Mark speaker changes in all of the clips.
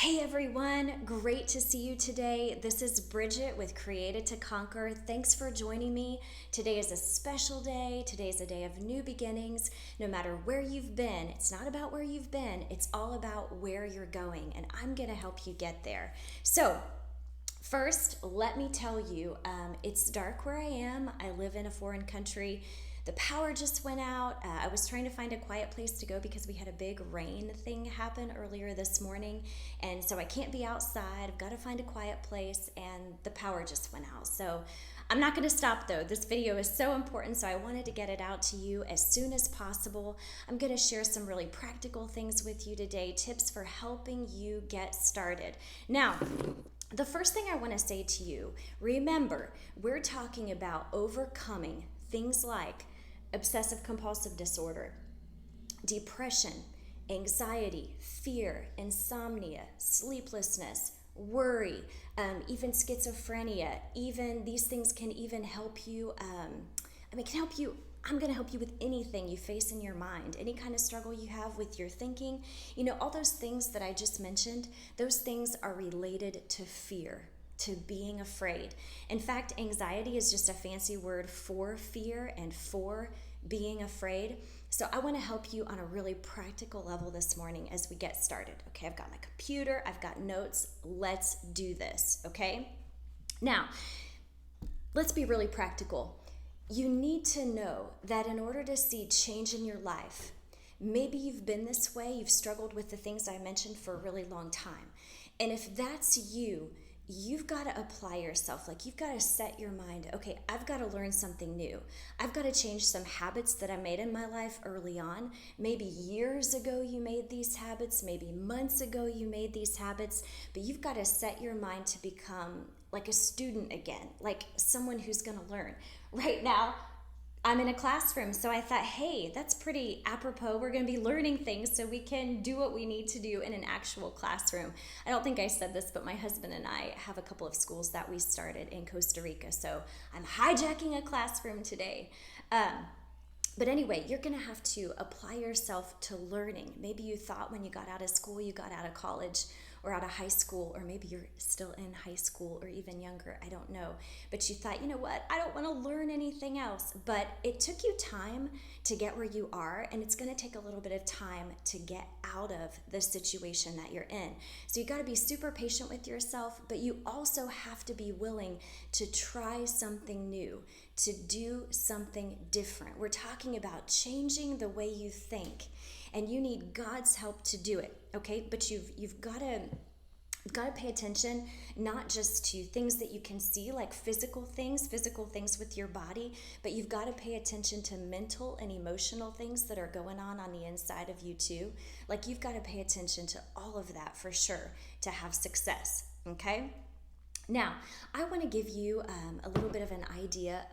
Speaker 1: Hey everyone, great to see you today. This is Brigit with Created to Conquer. Thanks for joining me. Today is a special day. Today is a day of new beginnings. No matter where you've been, it's not about where you've been, it's all about where you're going, and I'm going to help you get there. So, first, let me tell you, it's dark where I am. I live in a foreign country. The power just went out. I was trying to find a quiet place to go because we had a big rain thing happen earlier this morning. And so I can't be outside. I've got to find a quiet place, and the power just went out. So I'm not going to stop though. This video is so important, so I wanted to get it out to you as soon as possible. I'm going to share some really practical things with you today, tips for helping you get started. Now, the first thing I want to say to you, remember, we're talking about overcoming things like obsessive compulsive disorder, depression, anxiety, fear, insomnia, sleeplessness, worry, even schizophrenia. Even these things can even help you. Can help you. I'm going to help you with anything you face in your mind, any kind of struggle you have with your thinking. All those things that I just mentioned, those things are related to fear, to being afraid. In fact, anxiety is just a fancy word for fear and for being afraid. So I want to help you on a really practical level this morning as we get started. Okay, I've got my computer, I've got notes. Let's do this, okay? Now, let's be really practical. You need to know that in order to see change in your life, maybe you've been this way, you've struggled with the things I mentioned for a really long time. And if that's you, you've got to apply yourself. Like, you've got to set your mind, okay, I've got to learn something new. I've got to change some habits that I made in my life early on. Maybe years ago you made these habits, maybe months ago you made these habits, but you've got to set your mind to become like a student again, like someone who's going to learn. Right now, I'm in a classroom, so I thought, hey, that's pretty apropos. We're going to be learning things so we can do what we need to do in an actual classroom. I don't think I said this, but my husband and I have a couple of schools that we started in Costa Rica, so I'm hijacking a classroom today. But anyway, you're going to have to apply yourself to learning. Maybe you thought when you got out of school, you got out of college or out of high school, or maybe you're still in high school or even younger, I don't know. But you thought, you know what, I don't want to learn anything else. But it took you time to get where you are, and it's going to take a little bit of time to get out of the situation that you're in. So you got to be super patient with yourself, but you also have to be willing to try something new, to do something different. We're talking about changing the way you think, and you need God's help to do it, okay? But you've got to pay attention not just to things that you can see, like physical things with your body, but you've got to pay attention to mental and emotional things that are going on the inside of you too. Like, you've got to pay attention to all of that for sure to have success, okay? Now, I want to give you a little bit of an idea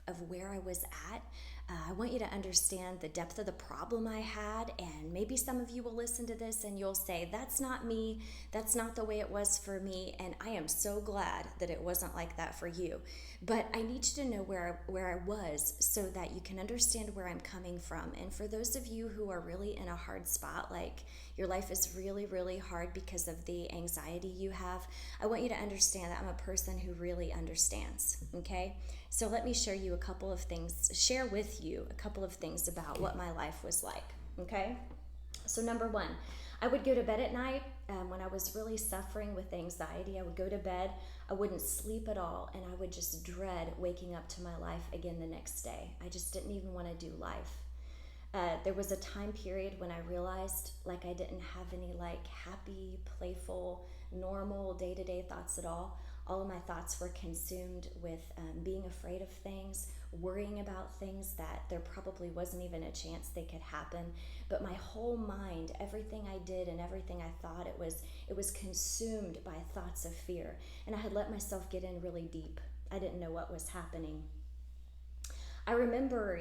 Speaker 1: of where I was at. I want you to understand the depth of the problem I had, and maybe some of you will listen to this and you'll say, that's not me, that's not the way it was for me, and I am so glad that it wasn't like that for you. But I need you to know where I was so that you can understand where I'm coming from. And for those of you who are really in a hard spot, like your life is really, really hard because of the anxiety you have, I want you to understand that I'm a person who really understands, okay? So let me share with you a couple of things about what my life was like, okay? So number one, I would go to bed at night when I was really suffering with anxiety. I would go to bed, I wouldn't sleep at all, and I would just dread waking up to my life again the next day. I just didn't even want to do life. There was a time period when I realized like I didn't have any like happy, playful, normal day-to-day thoughts at all. All of my thoughts were consumed with being afraid of things, worrying about things that there probably wasn't even a chance they could happen. But my whole mind, everything I did and everything I thought, it was consumed by thoughts of fear. And I had let myself get in really deep. I didn't know what was happening. I remember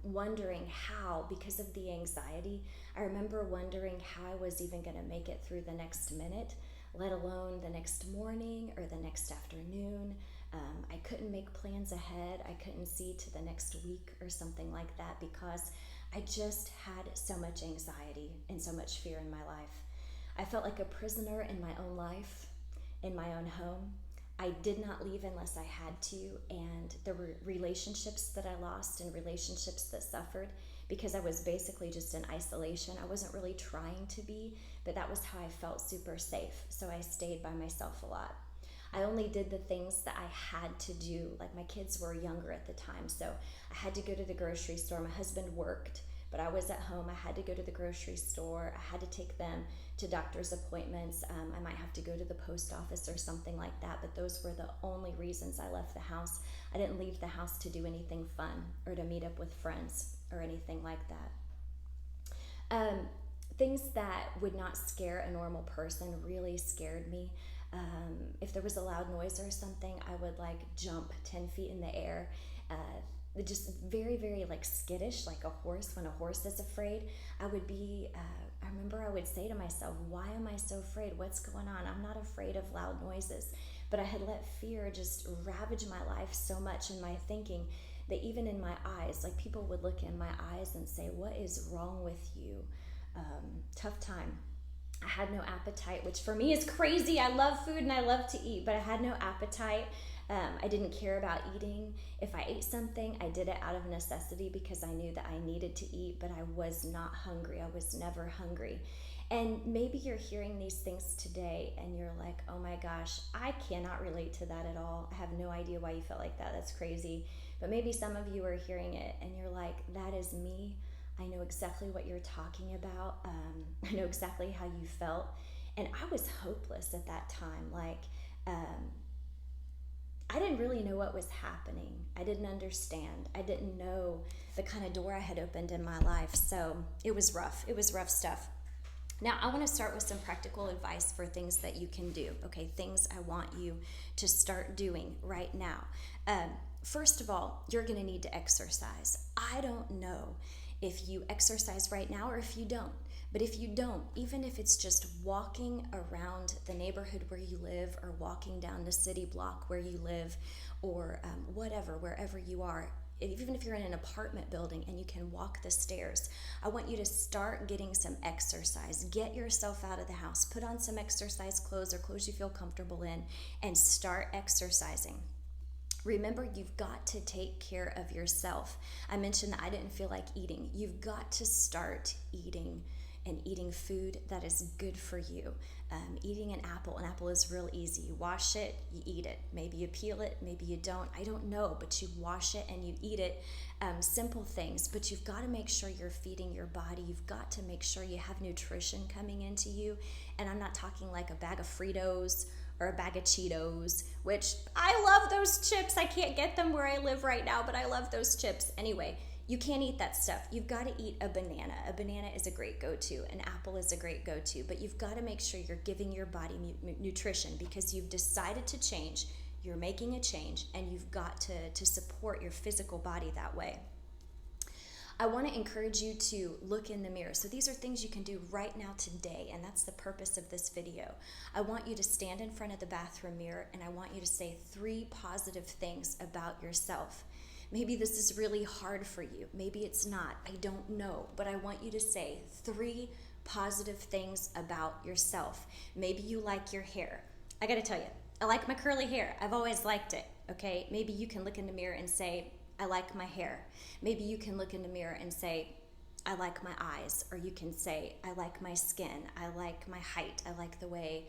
Speaker 1: wondering how, because of the anxiety, I remember wondering how I was even going to make it through the next minute, let alone the next morning or the next afternoon. I couldn't make plans ahead. I couldn't see to the next week or something like that because I just had so much anxiety and so much fear in my life. I felt like a prisoner in my own life, in my own home. I did not leave unless I had to, and there were relationships that I lost and relationships that suffered because I was basically just in isolation. I wasn't really trying to be, but that was how I felt super safe. So I stayed by myself a lot. I only did the things that I had to do. Like my kids were younger at the time, so I had to go to the grocery store. My husband worked, but I was at home. I had to go to the grocery store. I had to take them to doctor's appointments. I might have to go to the post office or something like that, but those were the only reasons I left the house. I didn't leave the house to do anything fun or to meet up with friends or anything like that. Things that would not scare a normal person really scared me. If there was a loud noise or something, I would like jump 10 feet in the air. Just very, very like skittish, like a horse. When a horse is afraid, I remember I would say to myself, why am I so afraid? What's going on? I'm not afraid of loud noises. But I had let fear just ravage my life so much in my thinking that even in my eyes, like people would look in my eyes and say, what is wrong with you? Tough time. I had no appetite, which for me is crazy. I love food and I love to eat, but I had no appetite. I didn't care about eating. If I ate something, I did it out of necessity because I knew that I needed to eat, but I was not hungry. I was never hungry. And maybe you're hearing these things today and you're like, oh my gosh, I cannot relate to that at all. I have no idea why you felt like that. That's crazy. But maybe some of you are hearing it and you're like, that is me. I know exactly what you're talking about. I know exactly how you felt. And I was hopeless at that time. I didn't really know what was happening. I didn't understand. I didn't know the kind of door I had opened in my life. So it was rough. It was rough stuff. Now, I want to start with some practical advice for things that you can do. Okay, things I want you to start doing right now. First of all, you're going to need to exercise. I don't know if you exercise right now or if you don't. But if you don't, even if it's just walking around the neighborhood where you live or walking down the city block where you live or wherever you are, even if you're in an apartment building and you can walk the stairs, I want you to start getting some exercise. Get yourself out of the house. Put on some exercise clothes or clothes you feel comfortable in and start exercising. Remember, you've got to take care of yourself. I mentioned that I didn't feel like eating. You've got to start eating and eating food that is good for you. Eating an apple is real easy. You wash it, you eat it. Maybe you peel it, maybe you don't. I don't know, but you wash it and you eat it. Simple things, but you've got to make sure you're feeding your body. You've got to make sure you have nutrition coming into you. And I'm not talking like a bag of Fritos or a bag of Cheetos, which I love those chips. I can't get them where I live right now, but I love those chips. Anyway, you can't eat that stuff. You've got to eat a banana. A banana is a great go-to. An apple is a great go-to. But you've got to make sure you're giving your body nutrition because you've decided to change. You're making a change, and you've got to support your physical body that way. I want to encourage you to look in the mirror. So these are things you can do right now today, and that's the purpose of this video. I want you to stand in front of the bathroom mirror, and I want you to say 3 positive things about yourself. Maybe this is really hard for you. Maybe it's not. I don't know. But I want you to say 3 positive things about yourself. Maybe you like your hair. I got to tell you, I like my curly hair. I've always liked it, okay? Maybe you can look in the mirror and say, I like my hair. Maybe you can look in the mirror and say, I like my eyes. Or you can say, I like my skin. I like my height. I like the way,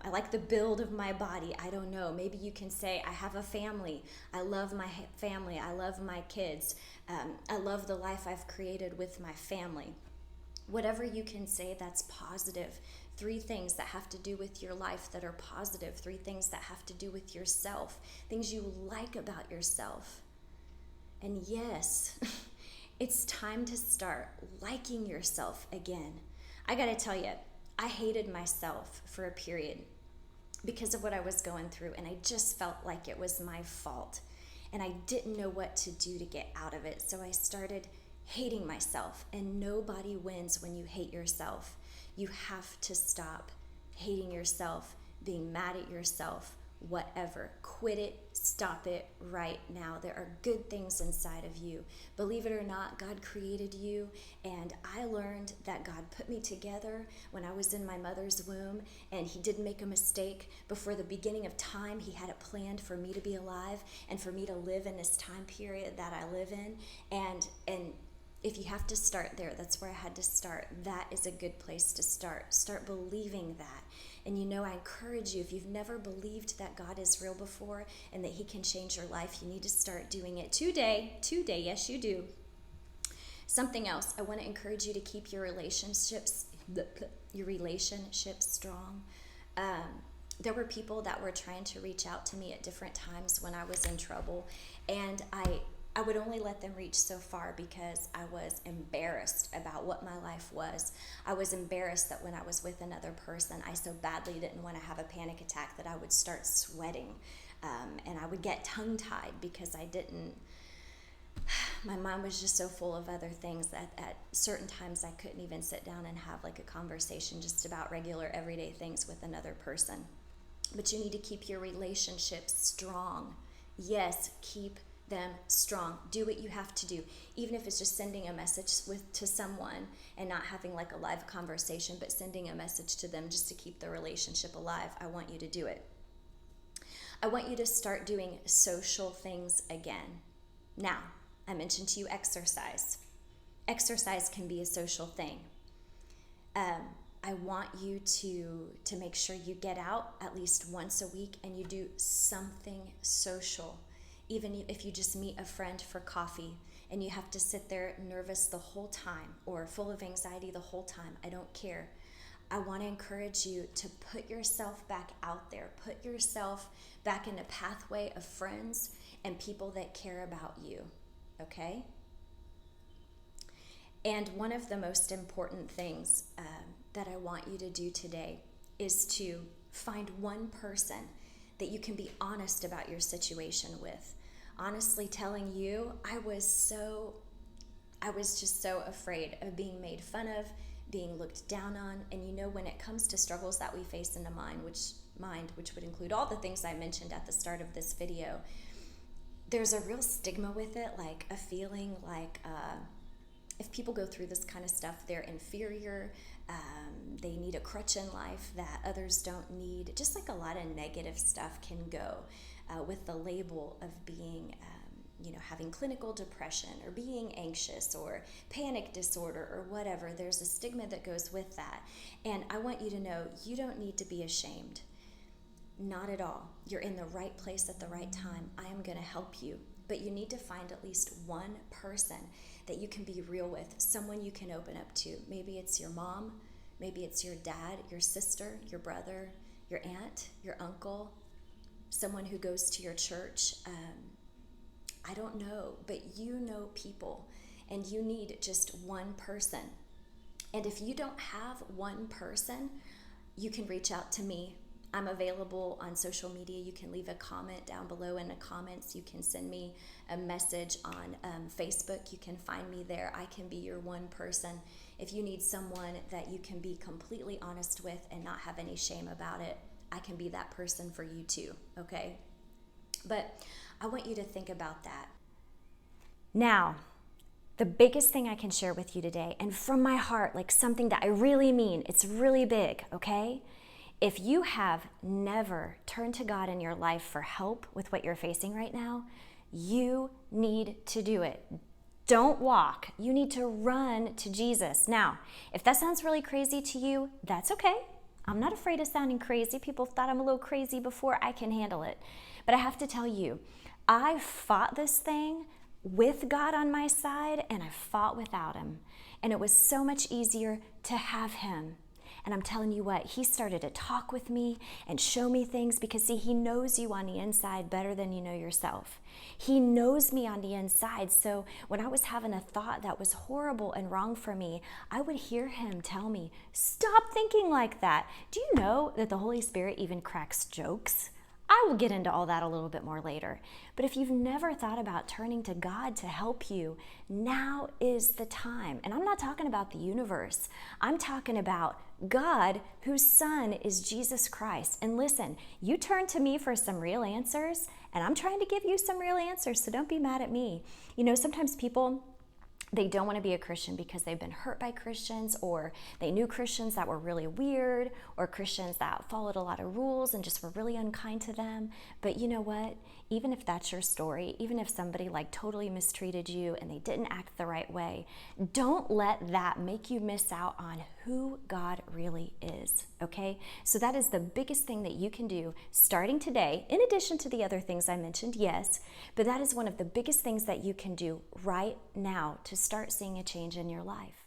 Speaker 1: I like the build of my body. I don't know. Maybe you can say, I have a family. I love my family. I love my kids. I love the life I've created with my family. Whatever you can say that's positive. 3 things that have to do with your life that are positive. 3 things that have to do with yourself. Things you like about yourself. And yes, it's time to start liking yourself again. I gotta tell you, I hated myself for a period because of what I was going through, and I just felt like it was my fault. And I didn't know what to do to get out of it, so I started hating myself. And nobody wins when you hate yourself. You have to stop hating yourself, being mad at yourself, whatever. Quit it, stop it right now. There are good things inside of you. Believe it or not, God created you, and I learned that God put me together when I was in my mother's womb, and he didn't make a mistake. Before the beginning of time, he had it planned for me to be alive and for me to live in this time period that I live in. And if you have to start there, that's where I had to start. That is a good place to start. Start believing that. And I encourage you, if you've never believed that God is real before and that he can change your life, you need to start doing it today. Yes, you do. Something else, I want to encourage you to keep your relationships strong. There were people that were trying to reach out to me at different times when I was in trouble, and I would only let them reach so far because I was embarrassed about what my life was. I was embarrassed that when I was with another person, I so badly didn't want to have a panic attack that I would start sweating, and I would get tongue-tied because my mind was just so full of other things that at certain times I couldn't even sit down and have like a conversation just about regular everyday things with another person. But you need to keep your relationships strong. Yes, keep them strong. Do what you have to do, even if it's just sending a message to someone and not having like a live conversation, but sending a message to them just to keep the relationship alive. I want you to do it. I want you to start doing social things again. Now, I mentioned to you exercise. Exercise can be a social thing. I want you to make sure you get out at least once a week and you do something social. Even if you just meet a friend for coffee and you have to sit there nervous the whole time or full of anxiety the whole time, I don't care. I want to encourage you to put yourself back out there. Put yourself back in a pathway of friends and people that care about you, okay? And one of the most important things that I want you to do today is to find one person that you can be honest about your situation with. Honestly telling you, I was just so afraid of being made fun of, being looked down on. And when it comes to struggles that we face in the mind, which would include all the things I mentioned at the start of this video, there's a real stigma with it, like a feeling like if people go through this kind of stuff, they're inferior. They need a crutch in life that others don't need. Just like a lot of negative stuff can go with the label of being, having clinical depression or being anxious or panic disorder or whatever. There's a stigma that goes with that. And I want you to know you don't need to be ashamed. Not at all. You're in the right place at the right time. I am going to help you. But you need to find at least one person that you can be real with, someone you can open up to. Maybe it's your mom, maybe it's your dad, your sister, your brother, your aunt, your uncle, someone who goes to your church. I don't know, but you know people, and you need just one person. And if you don't have one person, you can reach out to me. I'm available on social media. You can leave a comment down below in the comments. You can send me a message on Facebook. You can find me there. I can be your one person. If you need someone that you can be completely honest with and not have any shame about it, I can be that person for you too, okay? But I want you to think about that. Now, the biggest thing I can share with you today, and from my heart, like something that I really mean, it's really big, okay? If you have never turned to God in your life for help with what you're facing right now, you need to do it. Don't walk. You need to run to Jesus. Now, if that sounds really crazy to you, that's okay. I'm not afraid of sounding crazy. People thought I'm a little crazy before. I can handle it. But I have to tell you, I fought this thing with God on my side, and I fought without him. And it was so much easier to have him. And I'm telling you what, he started to talk with me and show me things because, see, he knows you on the inside better than you know yourself. He knows me on the inside. So when I was having a thought that was horrible and wrong for me, I would hear him tell me, stop thinking like that. Do you know that the Holy Spirit even cracks jokes? I will get into all that a little bit more later. But if you've never thought about turning to God to help you, now is the time. And I'm not talking about the universe. I'm talking about God, whose Son is Jesus Christ. And listen, you turn to me for some real answers, and I'm trying to give you some real answers, so don't be mad at me. You know, sometimes people, they don't want to be a Christian because they've been hurt by Christians, or they knew Christians that were really weird, or Christians that followed a lot of rules and just were really unkind to them. But you know what? Even if that's your story, even if somebody like totally mistreated you and they didn't act the right way, don't let that make you miss out on who God really is, okay? So that is the biggest thing that you can do starting today, in addition to the other things I mentioned, yes, but that is one of the biggest things that you can do right now to start seeing a change in your life.